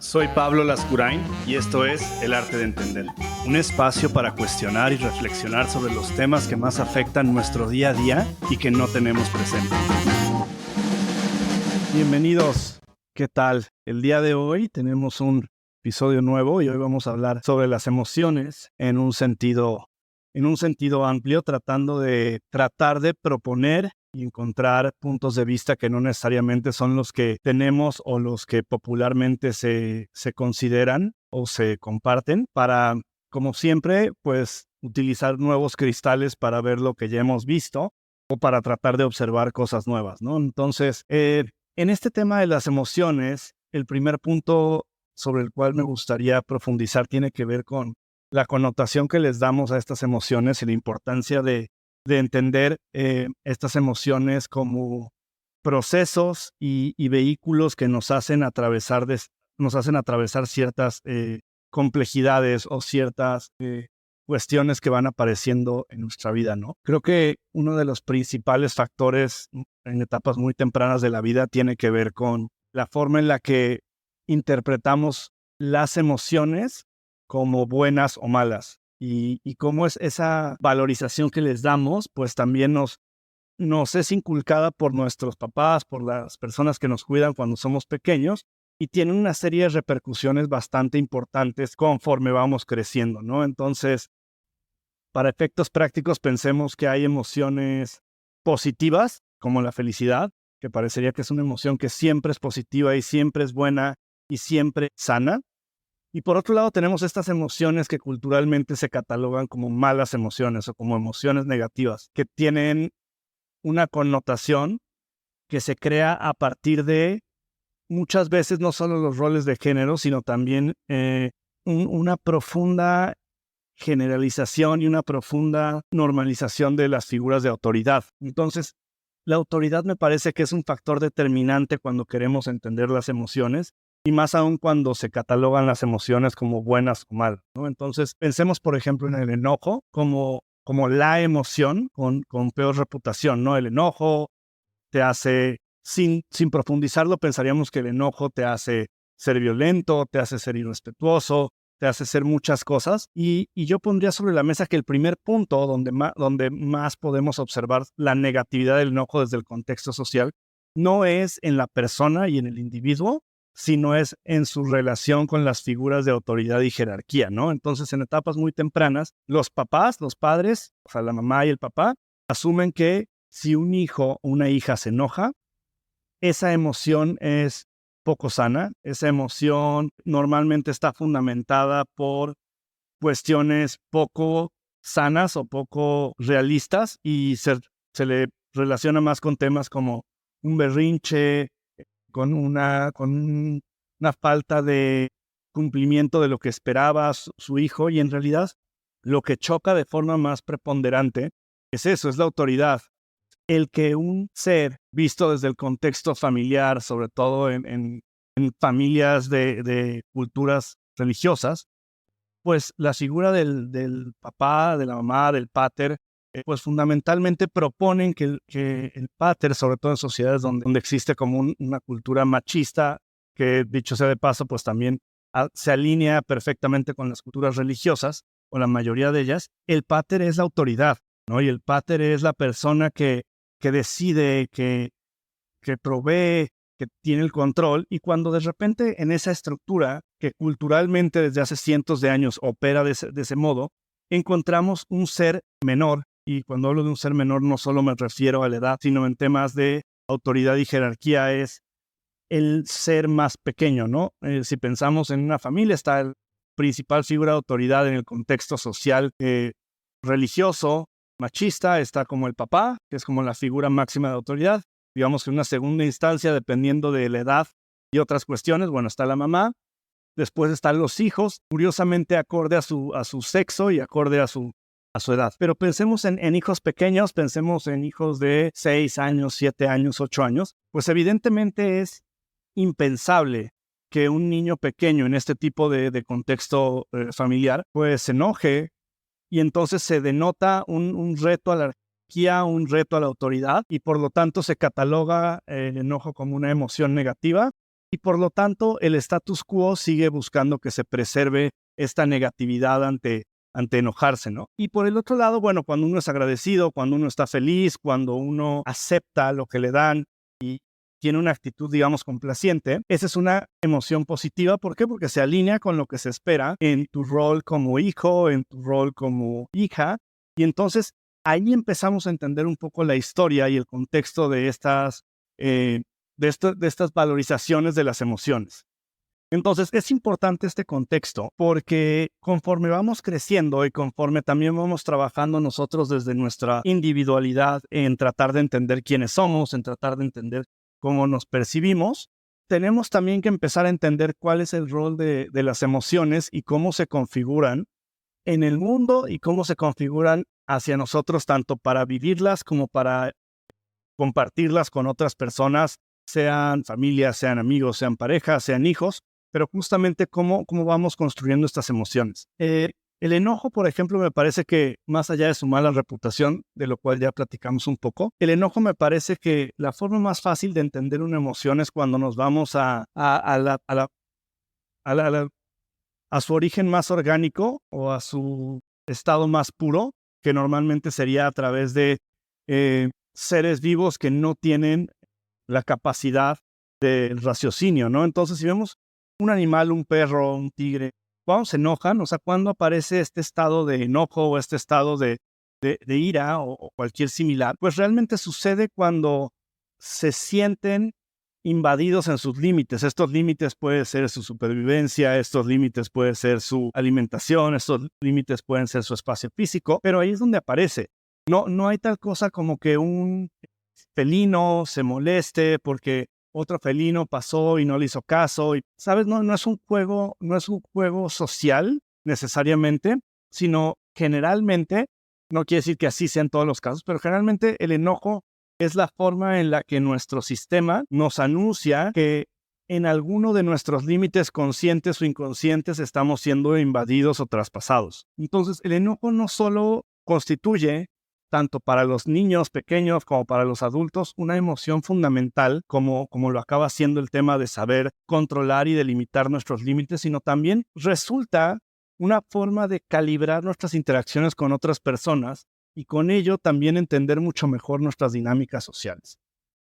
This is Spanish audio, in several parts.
Soy Pablo Lascurain y esto es El Arte de Entender, un espacio para cuestionar y reflexionar sobre los temas que más afectan nuestro día a día y que no tenemos presente. Bienvenidos, ¿qué tal? El día de hoy tenemos un episodio nuevo y hoy vamos a hablar sobre las emociones en un sentido amplio, tratar de proponer y encontrar puntos de vista que no necesariamente son los que tenemos o los que popularmente se consideran o se comparten para, como siempre, pues utilizar nuevos cristales para ver lo que ya hemos visto o para tratar de observar cosas nuevas, ¿no? Entonces, en este tema de las emociones, el primer punto sobre el cual me gustaría profundizar tiene que ver con la connotación que les damos a estas emociones y la importancia de entender estas emociones como procesos y vehículos que nos hacen atravesar ciertas complejidades o ciertas cuestiones que van apareciendo en nuestra vida, ¿no? Creo que uno de los principales factores en etapas muy tempranas de la vida tiene que ver con la forma en la que interpretamos las emociones como buenas o malas. Y cómo es esa valorización que les damos, pues también nos es inculcada por nuestros papás, por las personas que nos cuidan cuando somos pequeños, y tiene una serie de repercusiones bastante importantes conforme vamos creciendo, ¿no? Entonces, para efectos prácticos, pensemos que hay emociones positivas, como la felicidad, que parecería que es una emoción que siempre es positiva y siempre es buena y siempre sana. Y por otro lado tenemos estas emociones que culturalmente se catalogan como malas emociones o como emociones negativas, que tienen una connotación que se crea a partir de muchas veces no solo los roles de género, sino también una profunda generalización y una profunda normalización de las figuras de autoridad. Entonces, la autoridad me parece que es un factor determinante cuando queremos entender las emociones, y más aún cuando se catalogan las emociones como buenas o malas, ¿no? Entonces, pensemos, por ejemplo, en el enojo como la emoción con peor reputación, ¿no? El enojo te hace, sin profundizarlo, pensaríamos que el enojo te hace ser violento, te hace ser irrespetuoso, te hace ser muchas cosas. Y yo pondría sobre la mesa que el primer punto donde más podemos observar la negatividad del enojo desde el contexto social no es en la persona y en el individuo, sino es en su relación con las figuras de autoridad y jerarquía, ¿no? Entonces, en etapas muy tempranas, los padres, o sea, la mamá y el papá, asumen que si un hijo o una hija se enoja, esa emoción es poco sana. Esa emoción normalmente está fundamentada por cuestiones poco sanas o poco realistas y se le relaciona más con temas como un berrinche, con una falta de cumplimiento de lo que esperaba su hijo, y en realidad lo que choca de forma más preponderante es eso, es la autoridad. El que un ser visto desde el contexto familiar, sobre todo en familias de culturas religiosas, pues la figura del papá, de la mamá, del pater, pues fundamentalmente proponen que el pater, sobre todo en sociedades donde existe como una cultura machista, que dicho sea de paso, pues también se alinea perfectamente con las culturas religiosas, o la mayoría de ellas, el pater es la autoridad, ¿no? Y el pater es la persona que decide, que provee, que tiene el control, y cuando de repente en esa estructura que culturalmente desde hace cientos de años opera de ese modo, encontramos un ser menor. Y cuando hablo de un ser menor no solo me refiero a la edad, sino en temas de autoridad y jerarquía, es el ser más pequeño, ¿no? Si pensamos en una familia, está el principal figura de autoridad en el contexto social religioso, machista, está como el papá, que es como la figura máxima de autoridad. Digamos que en una segunda instancia, dependiendo de la edad y otras cuestiones, bueno, está la mamá. Después están los hijos, curiosamente acorde a su sexo y acorde a su edad. Pero pensemos en hijos pequeños, pensemos en hijos de 6 años, 7 años, 8 años. Pues evidentemente es impensable que un niño pequeño en este tipo de contexto familiar pues se enoje, y entonces se denota un reto a la jerarquía, un reto a la autoridad, y por lo tanto se cataloga el enojo como una emoción negativa, y por lo tanto el status quo sigue buscando que se preserve esta negatividad ante enojarse, ¿no? Y por el otro lado, bueno, cuando uno es agradecido, cuando uno está feliz, cuando uno acepta lo que le dan y tiene una actitud, digamos, complaciente, esa es una emoción positiva. ¿Por qué? Porque se alinea con lo que se espera en tu rol como hijo, en tu rol como hija, y entonces ahí empezamos a entender un poco la historia y el contexto de estas valorizaciones de las emociones. Entonces, es importante este contexto porque conforme vamos creciendo y conforme también vamos trabajando nosotros desde nuestra individualidad en tratar de entender quiénes somos, en tratar de entender cómo nos percibimos, tenemos también que empezar a entender cuál es el rol de las emociones y cómo se configuran en el mundo y cómo se configuran hacia nosotros, tanto para vivirlas como para compartirlas con otras personas, sean familias, sean amigos, sean parejas, sean hijos, pero justamente cómo vamos construyendo estas emociones. El enojo, por ejemplo, me parece que más allá de su mala reputación, de lo cual ya platicamos un poco, el enojo me parece que la forma más fácil de entender una emoción es cuando nos vamos a su origen más orgánico o a su estado más puro, que normalmente sería a través de seres vivos que no tienen la capacidad del raciocinio, ¿no? Entonces, si vemos un animal, un perro, un tigre, cuando se enojan, o sea, cuando aparece este estado de enojo o este estado de ira o cualquier similar, pues realmente sucede cuando se sienten invadidos en sus límites. Estos límites pueden ser su supervivencia, estos límites pueden ser su alimentación, estos límites pueden ser su espacio físico, pero ahí es donde aparece. No hay tal cosa como que un felino se moleste porque otro felino pasó y no le hizo caso. Y, ¿sabes? No es un juego social necesariamente, sino generalmente, no quiere decir que así sean todos los casos, pero generalmente el enojo es la forma en la que nuestro sistema nos anuncia que en alguno de nuestros límites conscientes o inconscientes estamos siendo invadidos o traspasados. Entonces, el enojo no solo constituye, tanto para los niños pequeños como para los adultos, una emoción fundamental, como lo acaba siendo el tema de saber controlar y delimitar nuestros límites, sino también resulta una forma de calibrar nuestras interacciones con otras personas y con ello también entender mucho mejor nuestras dinámicas sociales.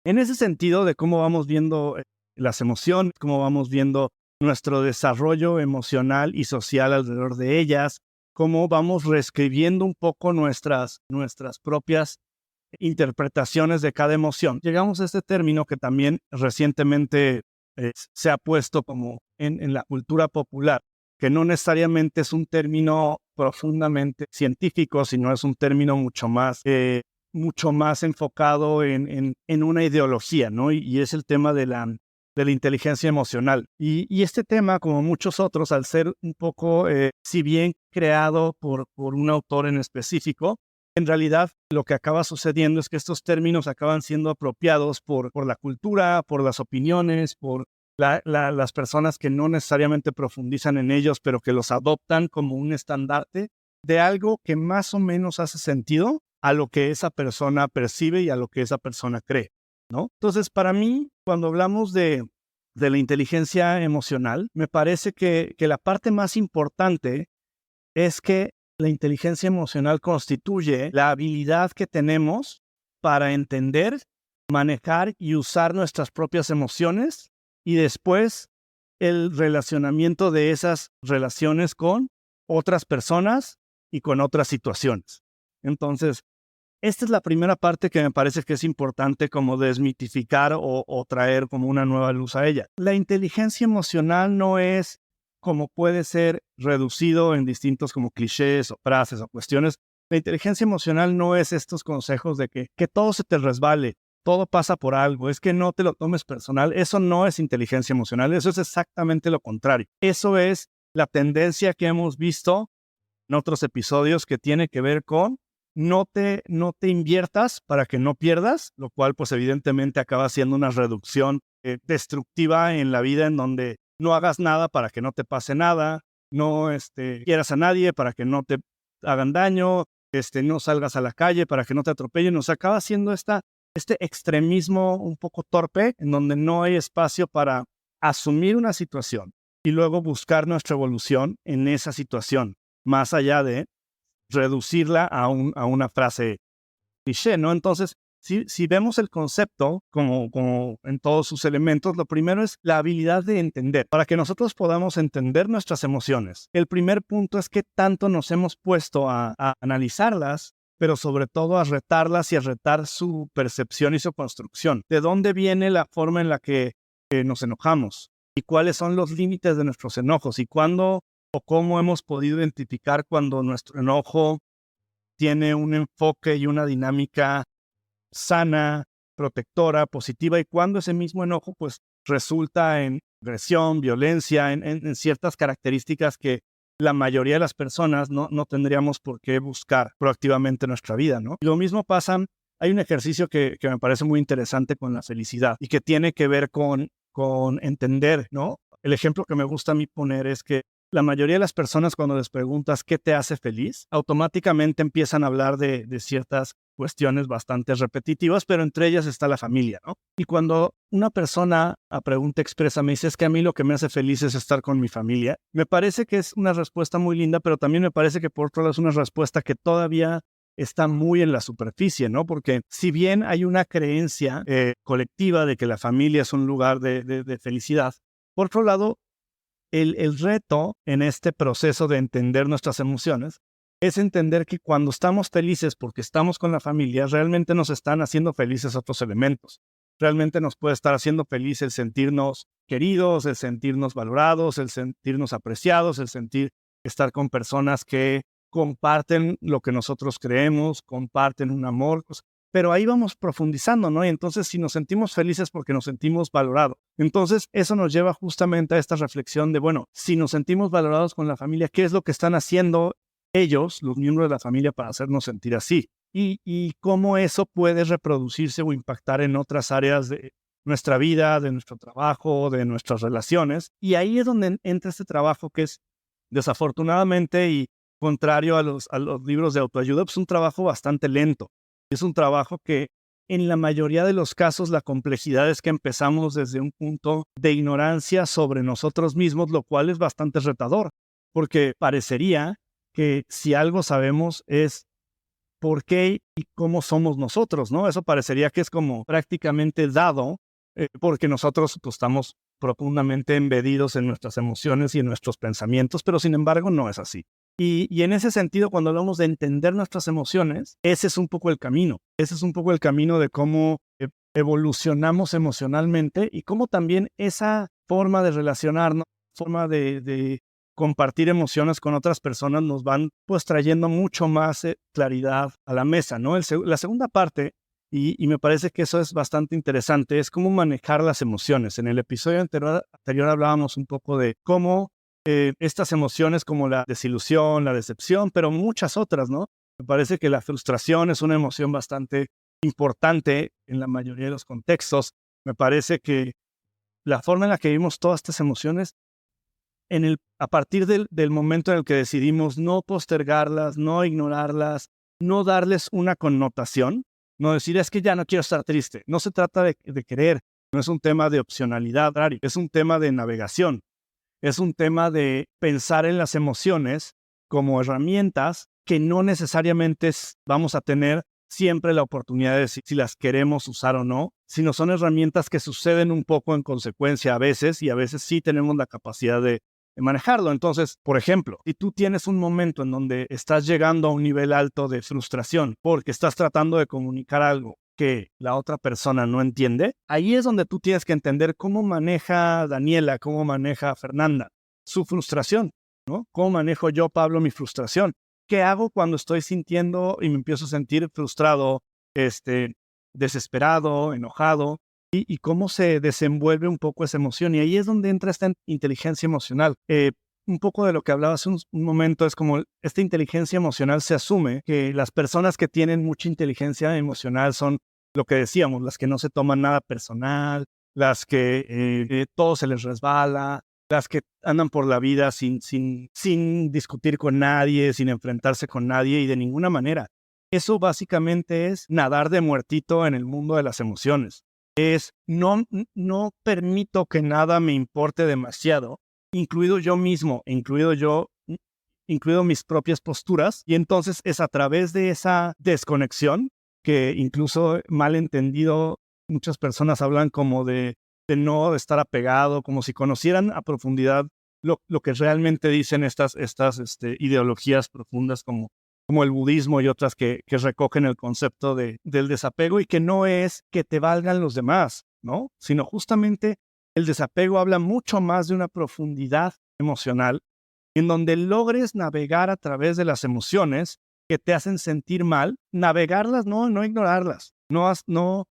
En ese sentido de cómo vamos viendo las emociones, cómo vamos viendo nuestro desarrollo emocional y social alrededor de ellas, cómo vamos reescribiendo un poco nuestras propias interpretaciones de cada emoción. Llegamos a este término que también recientemente se ha puesto como en la cultura popular, que no necesariamente es un término profundamente científico, sino es un término mucho más enfocado en una ideología, ¿no? Y es el tema de la inteligencia emocional. Y este tema, como muchos otros, al ser un poco, si bien creado por un autor en específico, en realidad lo que acaba sucediendo es que estos términos acaban siendo apropiados por la cultura, por las opiniones, por las personas que no necesariamente profundizan en ellos, pero que los adoptan como un estandarte de algo que más o menos hace sentido a lo que esa persona percibe y a lo que esa persona cree, ¿no? Entonces, para mí, cuando hablamos de la inteligencia emocional, me parece que la parte más importante es que la inteligencia emocional constituye la habilidad que tenemos para entender, manejar y usar nuestras propias emociones y después el relacionamiento de esas relaciones con otras personas y con otras situaciones. Entonces, esta es la primera parte que me parece que es importante como desmitificar o traer como una nueva luz a ella. La inteligencia emocional no es como puede ser reducido en distintos como clichés o frases o cuestiones. La inteligencia emocional no es estos consejos de que todo se te resbale, todo pasa por algo, es que no te lo tomes personal. Eso no es inteligencia emocional, eso es exactamente lo contrario. Eso es la tendencia que hemos visto en otros episodios que tiene que ver con no te inviertas para que no pierdas, lo cual pues evidentemente acaba siendo una reducción destructiva en la vida, en donde no hagas nada para que no te pase nada, no quieras a nadie para que no te hagan daño, no salgas a la calle para que no te atropellen. Nos acaba siendo este extremismo un poco torpe, en donde no hay espacio para asumir una situación y luego buscar nuestra evolución en esa situación, más allá de reducirla a una frase cliché, ¿no? Entonces, si vemos el concepto como en todos sus elementos, lo primero es la habilidad de entender. Para que nosotros podamos entender nuestras emociones, el primer punto es qué tanto nos hemos puesto a analizarlas, pero sobre todo a retarlas y a retar su percepción y su construcción. ¿De dónde viene la forma en la que nos enojamos? ¿Y cuáles son los límites de nuestros enojos? ¿Y cuándo o cómo hemos podido identificar cuando nuestro enojo tiene un enfoque y una dinámica sana, protectora, positiva, y cuando ese mismo enojo pues resulta en agresión, violencia, en ciertas características que la mayoría de las personas no tendríamos por qué buscar proactivamente en nuestra vida, ¿no? Y lo mismo pasa, hay un ejercicio que me parece muy interesante con la felicidad y que tiene que ver con entender, ¿no? El ejemplo que me gusta a mí poner es que la mayoría de las personas, cuando les preguntas qué te hace feliz, automáticamente empiezan a hablar de ciertas cuestiones bastante repetitivas, pero entre ellas está la familia, ¿no? Y cuando una persona a pregunta expresa me dice, es que a mí lo que me hace feliz es estar con mi familia, me parece que es una respuesta muy linda, pero también me parece que por otro lado es una respuesta que todavía está muy en la superficie, ¿no? Porque si bien hay una creencia colectiva de que la familia es un lugar de felicidad, por otro lado, el reto en este proceso de entender nuestras emociones es entender que cuando estamos felices porque estamos con la familia, realmente nos están haciendo felices otros elementos. Realmente nos puede estar haciendo feliz el sentirnos queridos, el sentirnos valorados, el sentirnos apreciados, el sentir estar con personas que comparten lo que nosotros creemos, comparten un amor, pero ahí vamos profundizando, ¿no? Y entonces si nos sentimos felices porque nos sentimos valorados, entonces eso nos lleva justamente a esta reflexión de, bueno, si nos sentimos valorados con la familia, ¿qué es lo que están haciendo ellos, los miembros de la familia, para hacernos sentir así? Y cómo eso puede reproducirse o impactar en otras áreas de nuestra vida, de nuestro trabajo, de nuestras relaciones. Y ahí es donde entra este trabajo que es, desafortunadamente y contrario a los libros de autoayuda, pues un trabajo bastante lento. Es un trabajo que en la mayoría de los casos la complejidad es que empezamos desde un punto de ignorancia sobre nosotros mismos, lo cual es bastante retador, porque parecería que si algo sabemos es por qué y cómo somos nosotros, ¿no? Eso parecería que es como prácticamente dado, porque nosotros pues, estamos profundamente embedidos en nuestras emociones y en nuestros pensamientos, pero sin embargo no es así. Y en ese sentido, cuando hablamos de entender nuestras emociones, ese es un poco el camino. Ese es un poco el camino de cómo evolucionamos emocionalmente y cómo también esa forma de relacionarnos, forma de compartir emociones con otras personas nos van pues trayendo mucho más claridad a la mesa, ¿no? La segunda parte, y me parece que eso es bastante interesante, es cómo manejar las emociones. En el episodio anterior hablábamos un poco de cómo estas emociones como la desilusión, la decepción, pero muchas otras, ¿no? Me parece que la frustración es una emoción bastante importante en la mayoría de los contextos. Me parece que la forma en la que vivimos todas estas emociones, a partir del momento en el que decidimos no postergarlas, no ignorarlas, no darles una connotación, no decir es que ya no quiero estar triste. No se trata de querer, no es un tema de opcionalidad, es un tema de navegación. Es un tema de pensar en las emociones como herramientas que no necesariamente vamos a tener siempre la oportunidad de decir si las queremos usar o no, sino son herramientas que suceden un poco en consecuencia a veces y a veces sí tenemos la capacidad de manejarlo. Entonces, por ejemplo, si tú tienes un momento en donde estás llegando a un nivel alto de frustración porque estás tratando de comunicar algo que la otra persona no entiende, ahí es donde tú tienes que entender cómo maneja Daniela, cómo maneja Fernanda su frustración, ¿no? ¿Cómo manejo yo, Pablo, mi frustración? ¿Qué hago cuando estoy sintiendo y me empiezo a sentir frustrado, desesperado, enojado? Y cómo se desenvuelve un poco esa emoción. Y ahí es donde entra esta inteligencia emocional. Un poco de lo que hablaba hace un momento es como esta inteligencia emocional se asume que las personas que tienen mucha inteligencia emocional son lo que decíamos, las que no se toman nada personal, las que todo se les resbala, las que andan por la vida sin discutir con nadie, sin enfrentarse con nadie y de ninguna manera. Eso básicamente es nadar de muertito en el mundo de las emociones. es no permito que nada me importe demasiado, incluido yo mismo, incluido mis propias posturas, y entonces es a través de esa desconexión que incluso malentendido muchas personas hablan como de no estar apegado, como si conocieran a profundidad lo que realmente dicen estas ideologías profundas como el budismo y otras que recogen el concepto del desapego, y que no es que te valgan los demás, ¿no? Sino justamente el desapego habla mucho más de una profundidad emocional en donde logres navegar a través de las emociones que te hacen sentir mal, navegarlas, no ignorarlas, no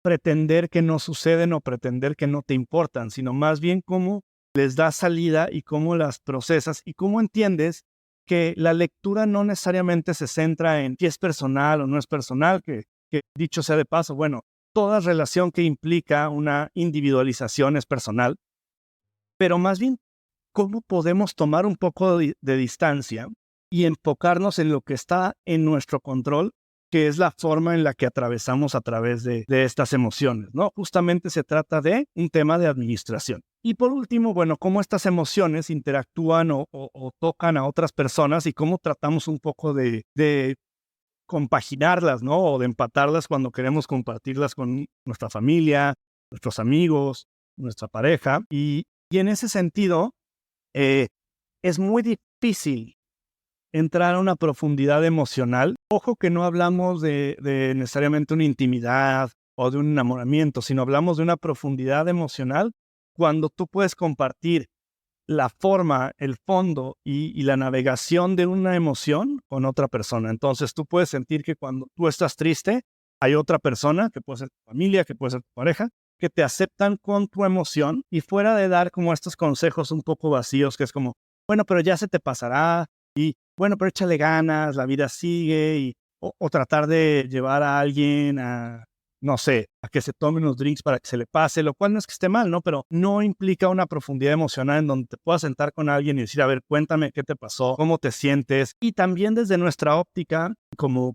pretender que no suceden o pretender que no te importan, sino más bien cómo les das salida y cómo las procesas y cómo entiendes que la lectura no necesariamente se centra en si es personal o no es personal, que dicho sea de paso, bueno, toda relación que implica una individualización es personal, pero más bien cómo podemos tomar un poco de distancia y enfocarnos en lo que está en nuestro control, que es la forma en la que atravesamos a través de estas emociones, ¿no? Justamente se trata de un tema de administración. Y por último, bueno, cómo estas emociones interactúan o tocan a otras personas y cómo tratamos un poco de compaginarlas, ¿no? O de empatarlas cuando queremos compartirlas con nuestra familia, nuestros amigos, nuestra pareja. Y en ese sentido, es muy difícil entrar a una profundidad emocional. Ojo que no hablamos de necesariamente una intimidad o de un enamoramiento, sino hablamos de una profundidad emocional cuando tú puedes compartir la forma, el fondo y la navegación de una emoción con otra persona. Entonces tú puedes sentir que cuando tú estás triste, hay otra persona, que puede ser tu familia, que puede ser tu pareja, que te aceptan con tu emoción, y fuera de dar como estos consejos un poco vacíos, que es como, bueno, pero ya se te pasará, y bueno, pero échale ganas, la vida sigue, o tratar de llevar a alguien a, no sé, a que se tome unos drinks para que se le pase, lo cual no es que esté mal, ¿no? Pero no implica una profundidad emocional en donde te puedas sentar con alguien y decir, a ver, cuéntame qué te pasó, cómo te sientes. Y también desde nuestra óptica, como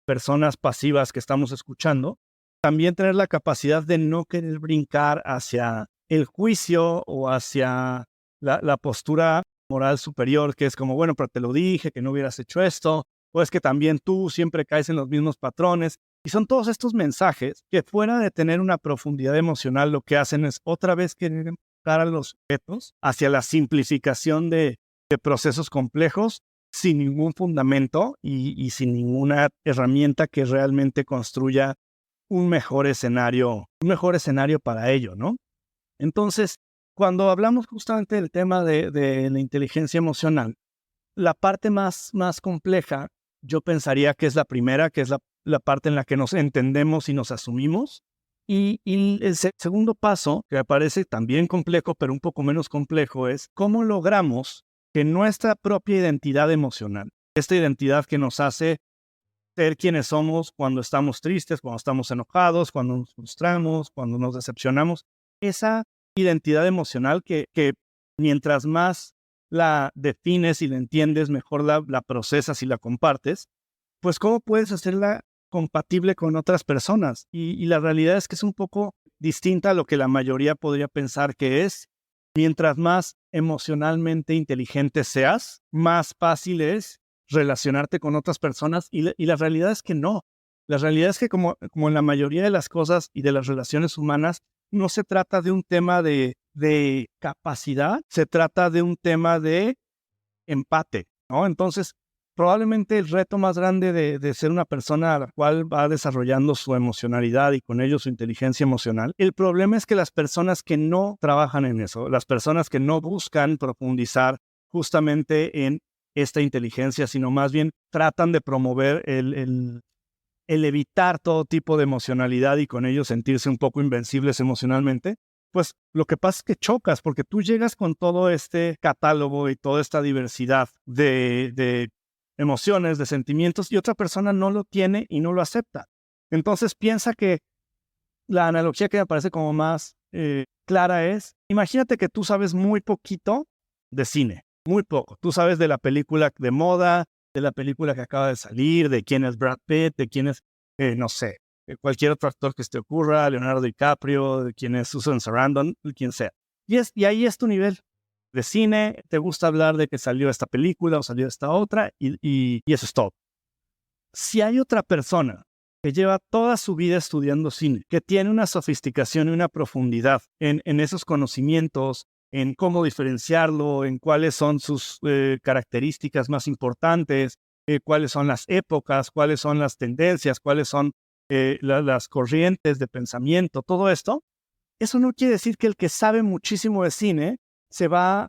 personas pasivas que estamos escuchando, también tener la capacidad de no querer brincar hacia el juicio o hacia la postura moral superior, que es como, bueno, pero te lo dije, que no hubieras hecho esto, o es que también tú siempre caes en los mismos patrones. Y son todos estos mensajes que, fuera de tener una profundidad emocional, lo que hacen es otra vez querer empujar a los sujetos hacia la simplificación de procesos complejos sin ningún fundamento y sin ninguna herramienta que realmente construya un mejor escenario para ello, ¿no? Entonces, cuando hablamos justamente del tema de la inteligencia emocional, la parte más compleja, yo pensaría que es la primera, que es la parte en la que nos entendemos y nos asumimos. Y el segundo paso, que me parece también complejo, pero un poco menos complejo, es cómo logramos que nuestra propia identidad emocional, esta identidad que nos hace ser quienes somos cuando estamos tristes, cuando estamos enojados, cuando nos frustramos, cuando nos decepcionamos, esa identidad emocional que mientras más la defines y la entiendes, mejor la procesas y la compartes, pues cómo puedes hacerla compatible con otras personas. Y la realidad es que es un poco distinta a lo que la mayoría podría pensar que es. Mientras más emocionalmente inteligente seas, más fácil es relacionarte con otras personas, y la realidad es que no. La realidad es que como en la mayoría de las cosas y de las relaciones humanas, no se trata de un tema de capacidad, se trata de un tema de empate, ¿no? Entonces, probablemente el reto más grande de ser una persona a la cual va desarrollando su emocionalidad y con ello su inteligencia emocional, el problema es que las personas que no trabajan en eso, las personas que no buscan profundizar justamente en esta inteligencia, sino más bien tratan de promover el evitar todo tipo de emocionalidad y con ello sentirse un poco invencibles emocionalmente, pues lo que pasa es que chocas, porque tú llegas con todo este catálogo y toda esta diversidad de emociones, de sentimientos, y otra persona no lo tiene y no lo acepta. Entonces piensa que la analogía que me parece como más clara es, imagínate que tú sabes muy poquito de cine, muy poco. Tú sabes de la película de moda, de la película que acaba de salir, de quién es Brad Pitt, de quién es, no sé, cualquier otro actor que se te ocurra, Leonardo DiCaprio, quien es Susan Sarandon, quien sea. Y ahí es tu nivel de cine, te gusta hablar de que salió esta película o salió esta otra, y eso es todo. Si hay otra persona que lleva toda su vida estudiando cine, que tiene una sofisticación y una profundidad en esos conocimientos, en cómo diferenciarlo, en cuáles son sus características más importantes, cuáles son las épocas, cuáles son las tendencias, cuáles son las corrientes de pensamiento, todo esto, eso no quiere decir que el que sabe muchísimo de cine se va a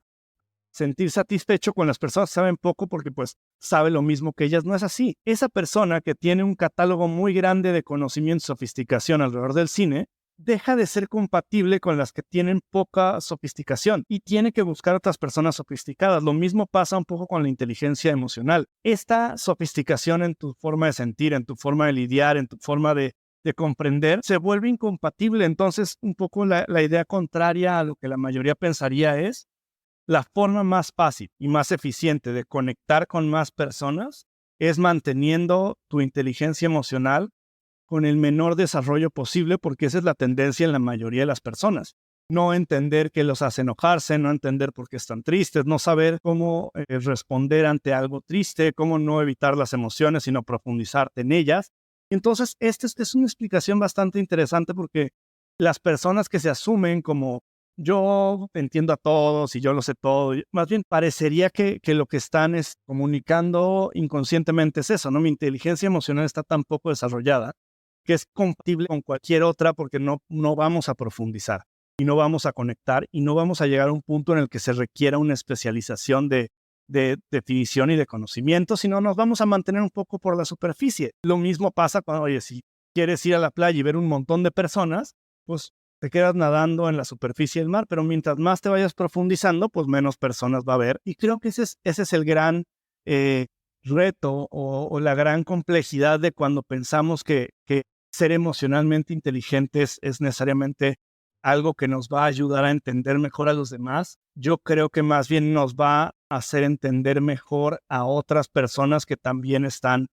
sentir satisfecho con las personas que saben poco porque pues sabe lo mismo que ellas. No es así. Esa persona que tiene un catálogo muy grande de conocimiento y sofisticación alrededor del cine deja de ser compatible con las que tienen poca sofisticación y tiene que buscar otras personas sofisticadas. Lo mismo pasa un poco con la inteligencia emocional. Esta sofisticación en tu forma de sentir, en tu forma de lidiar, en tu forma de comprender, se vuelve incompatible. Entonces, un poco la idea contraria a lo que la mayoría pensaría es la forma más fácil y más eficiente de conectar con más personas es manteniendo tu inteligencia emocional con el menor desarrollo posible, porque esa es la tendencia en la mayoría de las personas. No entender qué los hace enojarse, no entender por qué están tristes, no saber cómo responder ante algo triste, cómo no evitar las emociones, sino profundizarte en ellas. Entonces, esta es una explicación bastante interesante porque las personas que se asumen como yo entiendo a todos y yo lo sé todo, más bien parecería que lo que están es comunicando inconscientemente es eso, ¿no? Mi inteligencia emocional está tan poco desarrollada que es compatible con cualquier otra porque no vamos a profundizar y no vamos a conectar y no vamos a llegar a un punto en el que se requiera una especialización de definición y de conocimiento, sino nos vamos a mantener un poco por la superficie. Lo mismo pasa cuando, oye, si quieres ir a la playa y ver un montón de personas, pues te quedas nadando en la superficie del mar, pero mientras más te vayas profundizando, pues menos personas va a haber. Y creo que ese es el gran reto o la gran complejidad de cuando pensamos que ser emocionalmente inteligentes es necesariamente algo que nos va a ayudar a entender mejor a los demás. Yo creo que más bien nos va a hacer entender mejor a otras personas que también están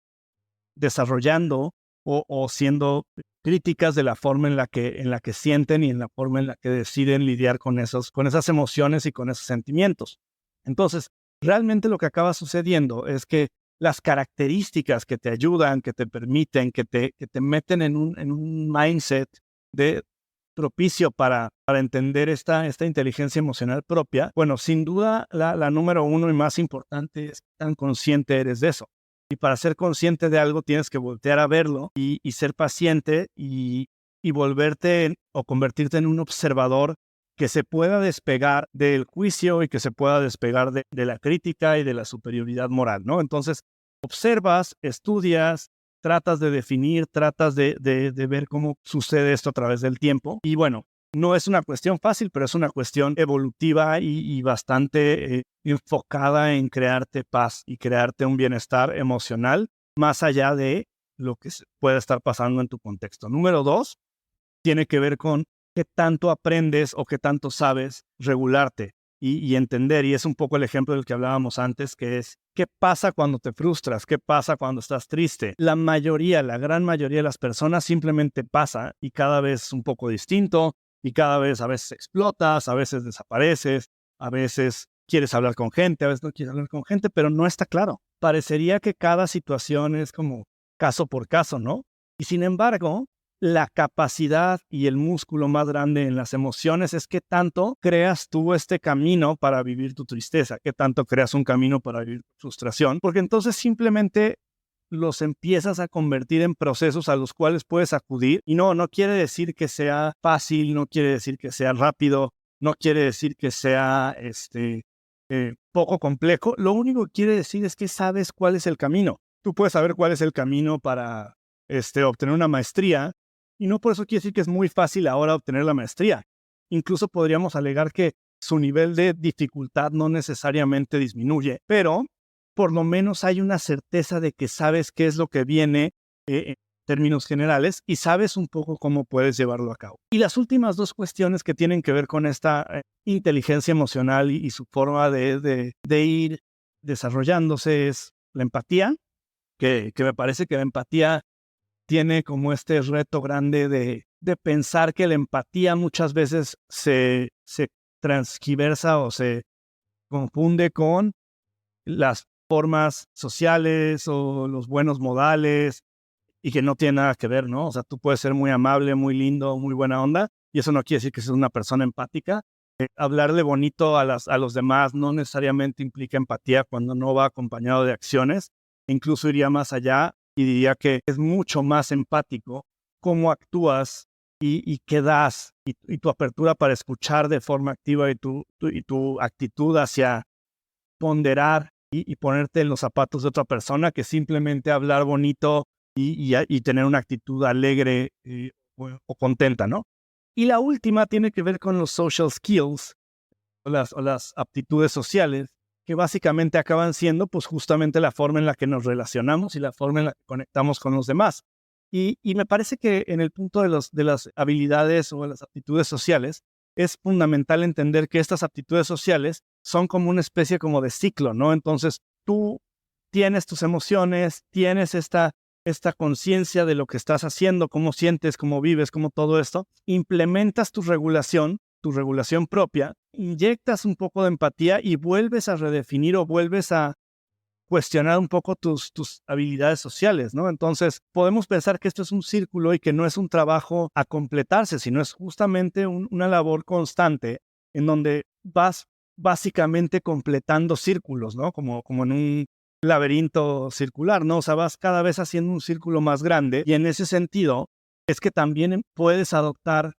desarrollando o siendo críticas de la forma en la que sienten y en la forma en la que deciden lidiar con esas emociones y con esos sentimientos. Entonces, realmente lo que acaba sucediendo es que las características que te ayudan, que te permiten, que te meten en un mindset de propicio para entender esta inteligencia emocional propia, bueno, sin duda la número uno y más importante es tan consciente eres de eso. Y para ser consciente de algo tienes que voltear a verlo y ser paciente y volverte o convertirte en un observador que se pueda despegar del juicio y que se pueda despegar de la crítica y de la superioridad moral, ¿no? Entonces, observas, estudias, tratas de definir, tratas de ver cómo sucede esto a través del tiempo. Y bueno, no es una cuestión fácil, pero es una cuestión evolutiva y bastante enfocada en crearte paz y crearte un bienestar emocional más allá de lo que puede estar pasando en tu contexto. Número 2, tiene que ver con qué tanto aprendes o qué tanto sabes regularte y entender. Y es un poco el ejemplo del que hablábamos antes, que es qué pasa cuando te frustras, qué pasa cuando estás triste. La gran mayoría de las personas simplemente pasa y cada vez un poco distinto y cada vez a veces explotas, a veces desapareces, a veces quieres hablar con gente, a veces no quieres hablar con gente, pero no está claro. Parecería que cada situación es como caso por caso, ¿no? Y sin embargo, la capacidad y el músculo más grande en las emociones es qué tanto creas tú este camino para vivir tu tristeza, qué tanto creas un camino para vivir tu frustración, porque entonces simplemente los empiezas a convertir en procesos a los cuales puedes acudir. Y no quiere decir que sea fácil, no quiere decir que sea rápido, no quiere decir que sea poco complejo. Lo único que quiere decir es que sabes cuál es el camino. Tú puedes saber cuál es el camino para obtener una maestría, y no por eso quiere decir que es muy fácil ahora obtener la maestría. Incluso podríamos alegar que su nivel de dificultad no necesariamente disminuye, pero por lo menos hay una certeza de que sabes qué es lo que viene en términos generales y sabes un poco cómo puedes llevarlo a cabo. Y las últimas dos cuestiones que tienen que ver con esta inteligencia emocional y su forma de ir desarrollándose es la empatía, que me parece que la empatía tiene como este reto grande de pensar que la empatía muchas veces se transgiversa o se confunde con las formas sociales o los buenos modales y que no tiene nada que ver, ¿no? O sea, tú puedes ser muy amable, muy lindo, muy buena onda y eso no quiere decir que seas una persona empática. Hablarle bonito a los demás no necesariamente implica empatía cuando no va acompañado de acciones. Incluso iría más allá y diría que es mucho más empático cómo actúas y qué das y tu apertura para escuchar de forma activa y tu actitud hacia ponderar y ponerte en los zapatos de otra persona que simplemente hablar bonito y tener una actitud alegre o contenta, ¿no? Y la última tiene que ver con los social skills o las aptitudes sociales, que básicamente acaban siendo pues justamente la forma en la que nos relacionamos y la forma en la que conectamos con los demás. Y me parece que en el punto de las habilidades o de las aptitudes sociales, es fundamental entender que estas aptitudes sociales son como una especie como de ciclo, ¿no? Entonces, tú tienes tus emociones, tienes esta conciencia de lo que estás haciendo, cómo sientes, cómo vives, cómo todo esto, implementas tu regulación propia, inyectas un poco de empatía y vuelves a redefinir o vuelves a cuestionar un poco tus habilidades sociales, ¿no? Entonces, podemos pensar que esto es un círculo y que no es un trabajo a completarse, sino es justamente una labor constante en donde vas básicamente completando círculos, ¿no? Como en un laberinto circular, ¿no? O sea, vas cada vez haciendo un círculo más grande y en ese sentido es que también puedes adoptar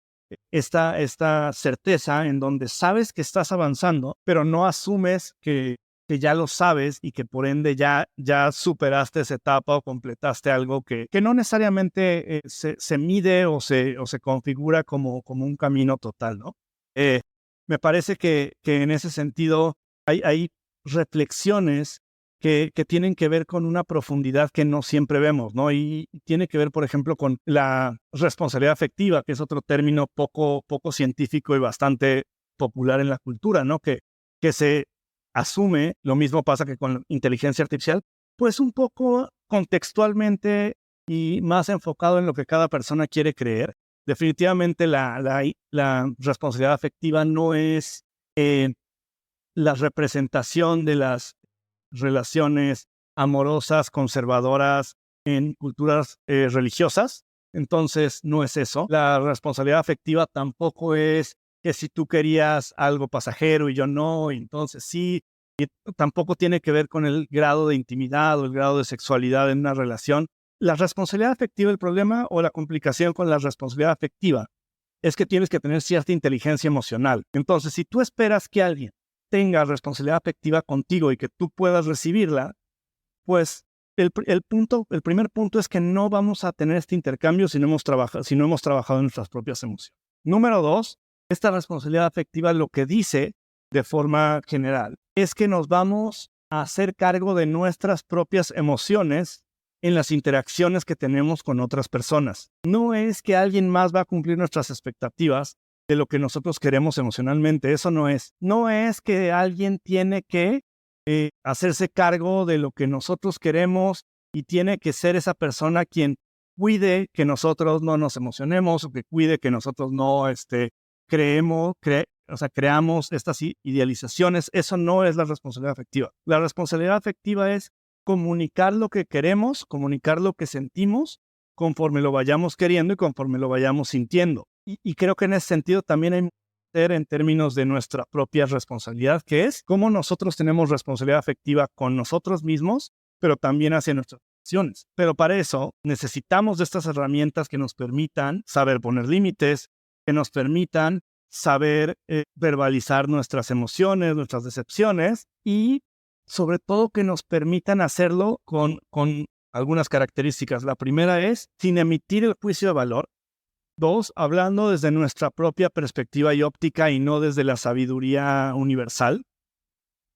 esta certeza en donde sabes que estás avanzando, pero no asumes que ya lo sabes y que por ende ya superaste esa etapa o completaste algo que no necesariamente se mide o se configura como un camino total, ¿no? Me parece que en ese sentido hay reflexiones que tienen que ver con una profundidad que no siempre vemos, ¿no? Y tiene que ver, por ejemplo, con la responsabilidad afectiva, que es otro término poco científico y bastante popular en la cultura, ¿no? Que se asume, lo mismo pasa que con inteligencia artificial, pues un poco contextualmente y más enfocado en lo que cada persona quiere creer. Definitivamente la responsabilidad afectiva no es la representación de las relaciones amorosas, conservadoras en culturas religiosas. Entonces, no es eso. La responsabilidad afectiva tampoco es que si tú querías algo pasajero y yo no, entonces sí. Y tampoco tiene que ver con el grado de intimidad o el grado de sexualidad en una relación. La responsabilidad afectiva, el problema o la complicación con la responsabilidad afectiva es que tienes que tener cierta inteligencia emocional. Entonces, si tú esperas que alguien tenga responsabilidad afectiva contigo y que tú puedas recibirla, pues el primer punto es que no vamos a tener este intercambio si no hemos trabajado en nuestras propias emociones. Número 2, esta responsabilidad afectiva lo que dice de forma general es que nos vamos a hacer cargo de nuestras propias emociones en las interacciones que tenemos con otras personas. No es que alguien más va a cumplir nuestras expectativas de lo que nosotros queremos emocionalmente. Eso no es. No es que alguien tiene que hacerse cargo de lo que nosotros queremos y tiene que ser esa persona quien cuide que nosotros no nos emocionemos o que cuide que nosotros no creamos estas idealizaciones. Eso no es la responsabilidad afectiva. La responsabilidad afectiva es comunicar lo que queremos, comunicar lo que sentimos conforme lo vayamos queriendo y conforme lo vayamos sintiendo. Y creo que en ese sentido también hay que ver en términos de nuestra propia responsabilidad, que es cómo nosotros tenemos responsabilidad afectiva con nosotros mismos, pero también hacia nuestras acciones. Pero para eso necesitamos de estas herramientas que nos permitan saber poner límites, que nos permitan saber verbalizar nuestras emociones, nuestras decepciones y sobre todo que nos permitan hacerlo con algunas características. La primera es sin emitir el juicio de valor. 2, hablando desde nuestra propia perspectiva y óptica y no desde la sabiduría universal.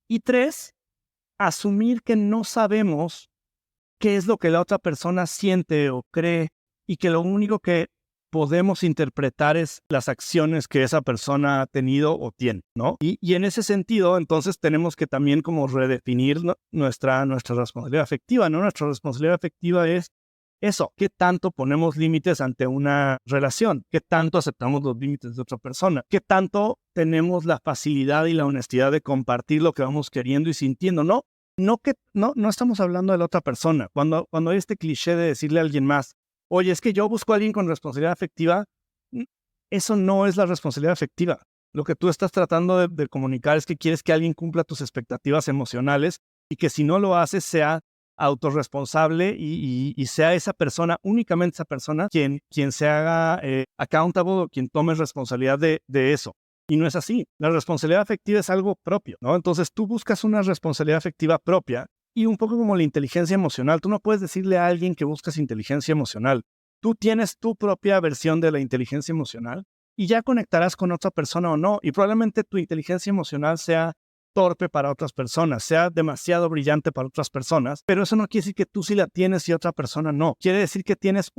Y 3, asumir que no sabemos qué es lo que la otra persona siente o cree y que lo único que podemos interpretar es las acciones que esa persona ha tenido o tiene, ¿no? Y en ese sentido, entonces tenemos que también como redefinir nuestra responsabilidad afectiva, ¿no? Nuestra responsabilidad afectiva es eso, ¿qué tanto ponemos límites ante una relación? ¿Qué tanto aceptamos los límites de otra persona? ¿Qué tanto tenemos la facilidad y la honestidad de compartir lo que vamos queriendo y sintiendo? No estamos hablando de la otra persona. Cuando hay este cliché de decirle a alguien más, oye, es que yo busco a alguien con responsabilidad afectiva, eso no es la responsabilidad afectiva. Lo que tú estás tratando de comunicar es que quieres que alguien cumpla tus expectativas emocionales y que si no lo haces sea autorresponsable y sea esa persona, únicamente esa persona, quien se haga accountable o quien tome responsabilidad de eso. Y no es así. La responsabilidad afectiva es algo propio, ¿no? Entonces tú buscas una responsabilidad afectiva propia y un poco como la inteligencia emocional. Tú no puedes decirle a alguien que buscas inteligencia emocional. Tú tienes tu propia versión de la inteligencia emocional y ya conectarás con otra persona o no. Y probablemente tu inteligencia emocional sea torpe para otras personas, sea demasiado brillante para otras personas, pero eso no quiere decir que tú sí la tienes y otra persona no. Quiere decir que tienes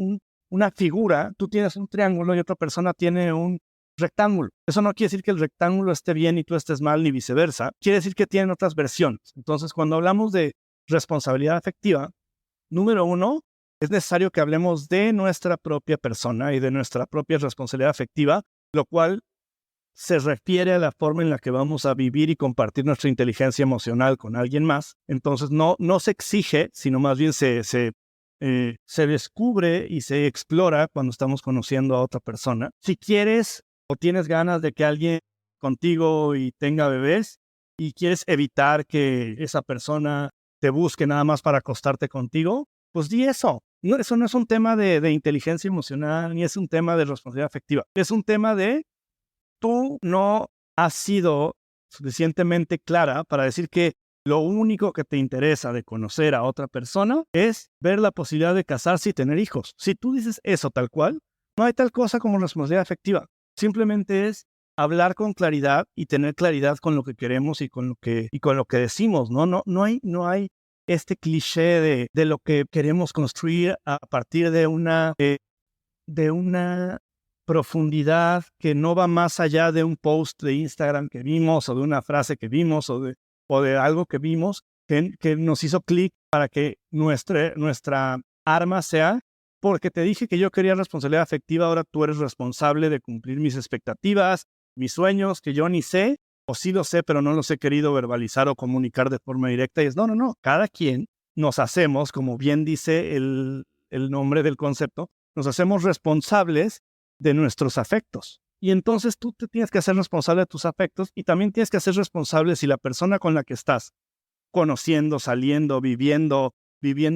una figura, tú tienes un triángulo y otra persona tiene un rectángulo. Eso no quiere decir que el rectángulo esté bien y tú estés mal, ni viceversa. Quiere decir que tienen otras versiones. Entonces, cuando hablamos de responsabilidad afectiva, número uno, es necesario que hablemos de nuestra propia persona y de nuestra propia responsabilidad afectiva, lo cual se refiere a la forma en la que vamos a vivir y compartir nuestra inteligencia emocional con alguien más. Entonces no se exige, sino más bien se descubre y se explora cuando estamos conociendo a otra persona. Si quieres o tienes ganas de que alguien contigo y tenga bebés y quieres evitar que esa persona te busque nada más para acostarte contigo, pues di eso. No, eso no es un tema de inteligencia emocional ni es un tema de responsabilidad afectiva. Es un tema de tú no has sido suficientemente clara para decir que lo único que te interesa de conocer a otra persona es ver la posibilidad de casarse y tener hijos. Si tú dices eso tal cual, no hay tal cosa como responsabilidad afectiva. Simplemente es hablar con claridad y tener claridad con lo que queremos y con lo que decimos, ¿no? No hay este cliché de lo que queremos construir a partir de una profundidad que no va más allá de un post de Instagram que vimos o de una frase que vimos o de algo que vimos que nos hizo clic para que nuestra arma sea porque te dije que yo quería responsabilidad afectiva, ahora tú eres responsable de cumplir mis expectativas, mis sueños, que yo ni sé, o sí lo sé, pero no los he querido verbalizar o comunicar de forma directa. Y es, no. Cada quien nos hacemos, como bien dice el nombre del concepto, nos hacemos responsables de nuestros afectos. Y entonces tú te tienes que hacer responsable de tus afectos y también tienes que hacer responsable si la persona con la que estás conociendo, saliendo, viviendo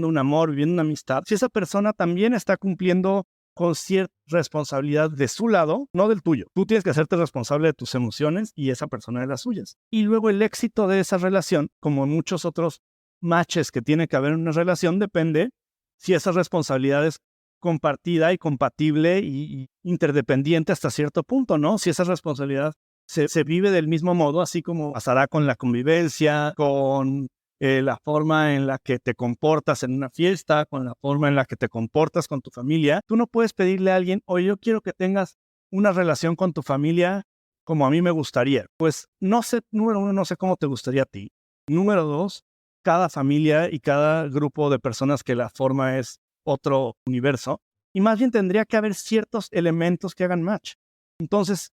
un amor, viviendo una amistad, si esa persona también está cumpliendo con cierta responsabilidad de su lado, no del tuyo. Tú tienes que hacerte responsable de tus emociones y esa persona de las suyas. Y luego el éxito de esa relación, como en muchos otros matches que tiene que haber en una relación, depende si esa responsabilidad es compartida y compatible y interdependiente hasta cierto punto, ¿no? Si esa responsabilidad se vive del mismo modo, así como pasará con la convivencia, con la forma en la que te comportas en una fiesta, con la forma en la que te comportas con tu familia. Tú no puedes pedirle a alguien, oye, yo quiero que tengas una relación con tu familia como a mí me gustaría. Pues no sé, número uno, no sé cómo te gustaría a ti. Número dos, cada familia y cada grupo de personas que la forma es otro universo. Y más bien tendría que haber ciertos elementos que hagan match. Entonces,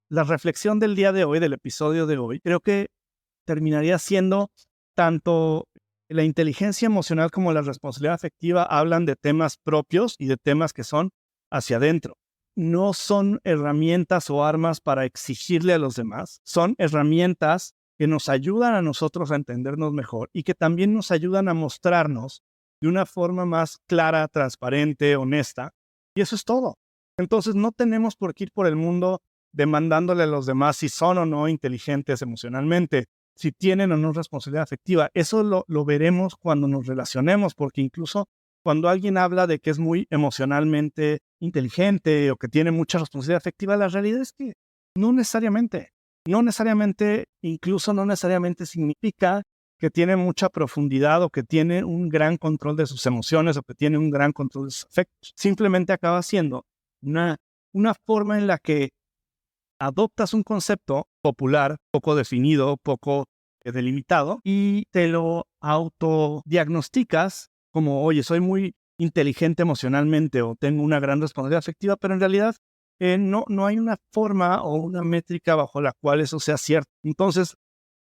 la reflexión del día de hoy, del episodio de hoy, creo que terminaría siendo tanto la inteligencia emocional como la responsabilidad afectiva hablan de temas propios y de temas que son hacia adentro. No son herramientas o armas para exigirle a los demás, son herramientas que nos ayudan a nosotros a entendernos mejor y que también nos ayudan a mostrarnos de una forma más clara, transparente, honesta. Y eso es todo. Entonces no tenemos por qué ir por el mundo demandándole a los demás si son o no inteligentes emocionalmente, si tienen o no responsabilidad afectiva. Eso lo veremos cuando nos relacionemos, porque incluso cuando alguien habla de que es muy emocionalmente inteligente o que tiene mucha responsabilidad afectiva, la realidad es que no necesariamente, incluso no necesariamente significa que tiene mucha profundidad o que tiene un gran control de sus emociones o que tiene un gran control de sus afectos. Simplemente acaba siendo una forma en la que adoptas un concepto popular, poco definido, poco delimitado, y te lo autodiagnosticas como, oye, soy muy inteligente emocionalmente o tengo una gran responsabilidad afectiva, pero en realidad no hay una forma o una métrica bajo la cual eso sea cierto. Entonces,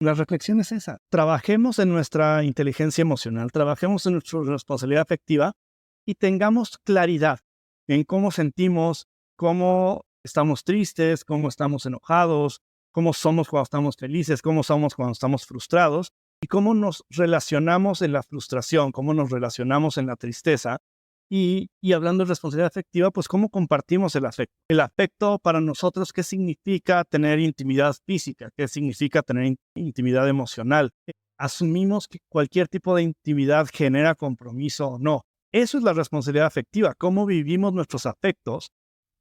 la reflexión es esa. Trabajemos en nuestra inteligencia emocional, trabajemos en nuestra responsabilidad afectiva y tengamos claridad en cómo sentimos, cómo estamos tristes, cómo estamos enojados, cómo somos cuando estamos felices, cómo somos cuando estamos frustrados y cómo nos relacionamos en la frustración, cómo nos relacionamos en la tristeza. Y hablando de responsabilidad afectiva, pues cómo compartimos el afecto. El afecto para nosotros, ¿qué significa tener intimidad física? ¿Qué significa tener intimidad emocional? Asumimos que cualquier tipo de intimidad genera compromiso o no. Eso es la responsabilidad afectiva, cómo vivimos nuestros afectos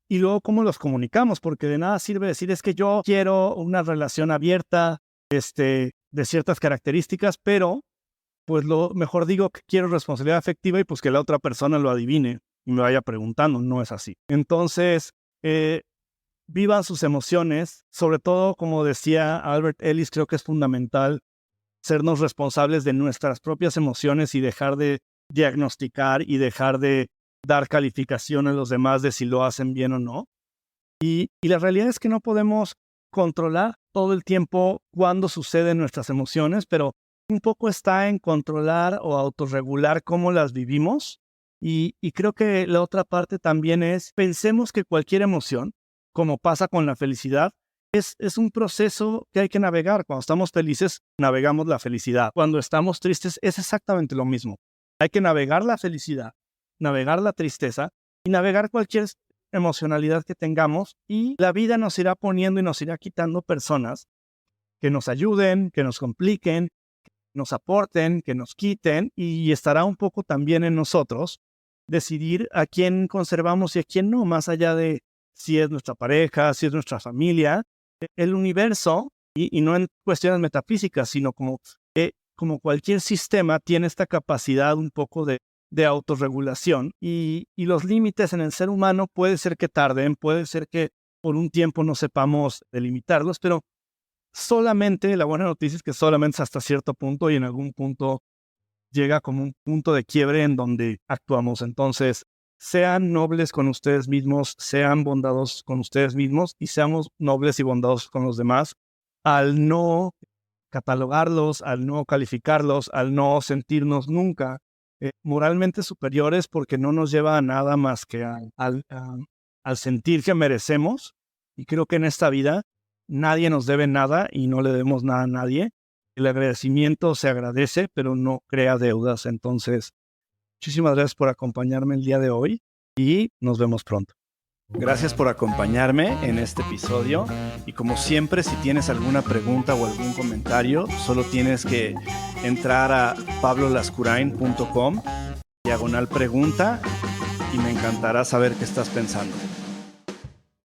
y luego cómo los comunicamos, porque de nada sirve decir es que yo quiero una relación abierta, de ciertas características, pero pues lo mejor digo que quiero responsabilidad afectiva y pues que la otra persona lo adivine y me vaya preguntando. No es así. Entonces, vivan sus emociones, sobre todo, como decía Albert Ellis, creo que es fundamental sernos responsables de nuestras propias emociones y dejar de diagnosticar y dejar de dar calificación a los demás de si lo hacen bien o no. Y la realidad es que no podemos controlar todo el tiempo cuando suceden nuestras emociones, pero un poco está en controlar o autorregular cómo las vivimos. Y creo que la otra parte también es, pensemos que cualquier emoción, como pasa con la felicidad, es un proceso que hay que navegar. Cuando estamos felices, navegamos la felicidad. Cuando estamos tristes, es exactamente lo mismo. Hay que navegar la felicidad, navegar la tristeza y navegar cualquier emocionalidad que tengamos, y la vida nos irá poniendo y nos irá quitando personas que nos ayuden, que nos compliquen, nos aporten, que nos quiten, y estará un poco también en nosotros decidir a quién conservamos y a quién no, más allá de si es nuestra pareja, si es nuestra familia. El universo, y no en cuestiones metafísicas, sino como cualquier sistema, tiene esta capacidad un poco de autorregulación, y los límites en el ser humano puede ser que tarden, puede ser que por un tiempo no sepamos delimitarlos, pero solamente, la buena noticia es que solamente es hasta cierto punto, y en algún punto llega como un punto de quiebre en donde actuamos. Entonces, sean nobles con ustedes mismos, sean bondadosos con ustedes mismos y seamos nobles y bondadosos con los demás, al no catalogarlos, al no calificarlos, al no sentirnos nunca moralmente superiores, porque no nos lleva a nada más que al sentir que merecemos. Y creo que en esta vida nadie nos debe nada y no le debemos nada a nadie. El agradecimiento se agradece, pero no crea deudas. Entonces, muchísimas gracias por acompañarme el día de hoy y nos vemos pronto. Gracias por acompañarme en este episodio, y como siempre, si tienes alguna pregunta o algún comentario, solo tienes que entrar a pablolascurain.com/pregunta y me encantará saber qué estás pensando.